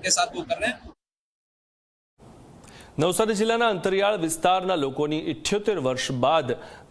के साथ वो कर रहे हैं। નવસારી જિલ્લાના અંતરિયાળ વિસ્તારના લોકોની 78 વર્ષ બાદ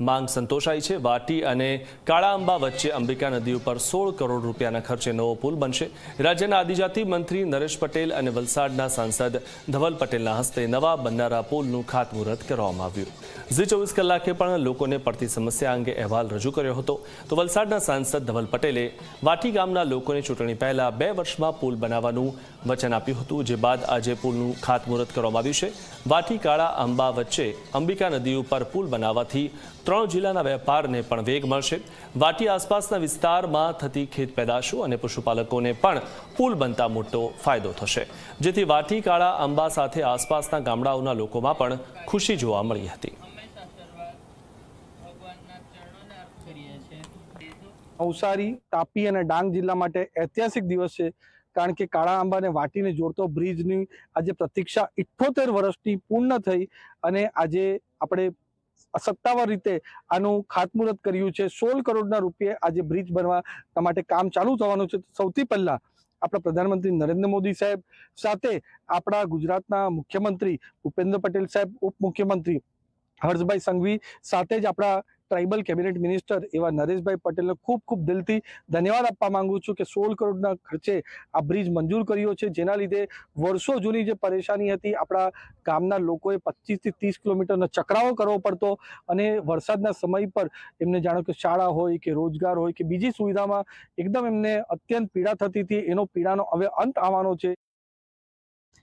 માંગ સંતોષાઈ છે। વાટી અને કાળાઅંબા વચ્ચે અંબિકા નદી ઉપર 16 કરોડ રૂપિયાના ખર્ચે નવો પુલ બનશે। રાજ્યના આદિજાતિ મંત્રી નરેશ પટેલ અને વલસાડના સાંસદ ધવલ પટેલના હસ્તે નવા બનનારા પુલનું ખાતમુહૂર્ત કરવામાં આવ્યું। ઝી 24 કલાકે પણ લોકોને પડતી સમસ્યા અંગે અહેવાલ રજૂ કર્યો હતો। તો વલસાડના સાંસદ ધવલ પટેલે વાટી ગામના લોકોને ચૂંટણી પહેલા 2 વર્ષમાં પુલ બનાવવાનું વચન આપ્યું હતું, જે બાદ આજે પુલનું ખાતમુહૂર્ત કરવામાં આવ્યું છે। વાટી કાળા અંબા વચ્ચે અંબિકા નદી ઉપર પુલ બનાવવાથી 3 જિલ્લાના વેપારને પણ વેગ મળશે। વાટી આસપાસના વિસ્તારમાં થતી ખેત પેદાશો અને પશુપાલકોને પણ પુલ બનતા મોટો ફાયદો થશે, જેથી વાટી કાળા અંબા સાથે આસપાસના ગામડાઓના લોકોમાં પણ ખુશી જોવા મળી હતી। નવસારી, તાપી અને ડાંગ જિલ્લા માટે ઐતિહાસિક દિવસ છે, કારણ કે કાળા આંબા અને વાટીને જોડતો બ્રિજની આજે પ્રતીક્ષા 78 વર્ષથી પૂર્ણ થઈ અને આજે આપણે સત્તાવાર રીતે આનું ખાતમુહૂર્ત કર્યું છે। 16 કરોડના રૂપિયે આજે બ્રિજ બનવા માટે કામ ચાલુ થવાનું છે। સૌથી પહેલા આપણા પ્રધાનમંત્રી નરેન્દ્ર મોદી સાહેબ સાથે આપણા ગુજરાતના મુખ્યમંત્રી ભૂપેન્દ્ર પટેલ સાહેબ, ઉપમુખ્યમંત્રી હર્ષભાઈ સંઘવી સાથે જ આપણા ટ્રાઇબલ કેબિનેટ મિનિસ્ટર એવા નરેશભાઈ પટેલને ખૂબ ખૂબ દિલથી ધન્યવાદ આપવા માંગુ છું કે 16 કરોડના ખર્ચે આ બ્રિજ મંજૂર કર્યો છે, જેના લીધે વર્ષો જૂની જે પરેશાની હતી આપણા ગામના લોકોએ 25 થી 30 કિલોમીટરનો ચકરાવો કરવો પડતો અને વરસાદના સમય પર એમને જાણો કે શાળા હોય કે રોજગાર હોય કે બીજી સુવિધામાં એકદમ એમને અત્યંત પીડા થતી હતી। એનો પીડાનો હવે અંત આવવાનો છે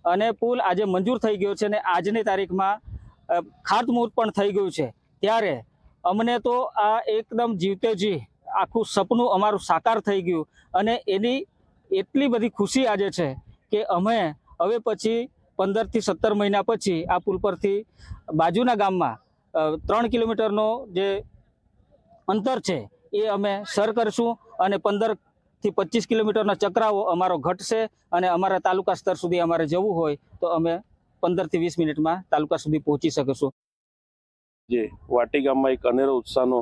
અને પુલ આજે મંજૂર થઈ ગયો છે અને આજની તારીખમાં ખાતમુહૂર્ત પણ થઈ ગયું છે। ત્યારે અમને તો આ એકદમ જીવતે જી આખું સપનું અમારું સાકાર થઈ ગયું અને એની એટલી બધી ખુશી આજે છે કે અમે હવે પછી 15 થી 17 મહિના પછી આ પુલ પરથી બાજુના ગામમાં 3 કિલોમીટરનો જે અંતર છે એ અમે સર કરશું અને 15 થી 25 કિલોમીટરનો ચકરાવો અમારો ઘટશે અને અમારા તાલુકા સ્તર સુધી અમારે જવું હોય તો અમે 15 થી 20 મિનિટમાં તાલુકા સુધી પહોંચી શકીશું। જે વાટી ગામમાં એક અનેરો ઉત્સાહનો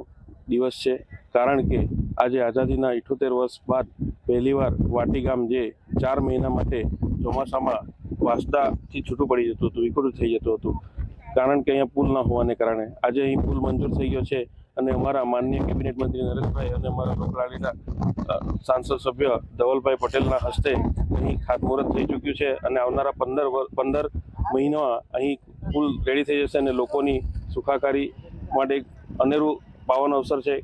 દિવસ છે, કારણ કે આજે આઝાદીના 78 વર્ષ બાદ પહેલીવાર વાટી ગામ જે 4 મહિના માટે ચોમાસામાં વાંસદાથી છૂટું પડી જતું હતું, વિખૂટું થઈ જતું હતું, કારણ કે અહીંયા પુલ ન હોવાને કારણે આજે અહીં પુલ મંજૂર થઈ ગયો છે અને અમારા માનનીય કેબિનેટ મંત્રી નરેશભાઈ અને અમારા લોકલાડીના સાંસદ સભ્ય ધવલભાઈ પટેલના હસ્તે અહીં ખાતમુહૂર્ત થઈ ચૂક્યું છે અને આવનારા 15 મહિનામાં અહીં પુલ રેડી થઈ જશે અને લોકોની સુખાકારી માટે એક અનેરું પાવન અવસર છે।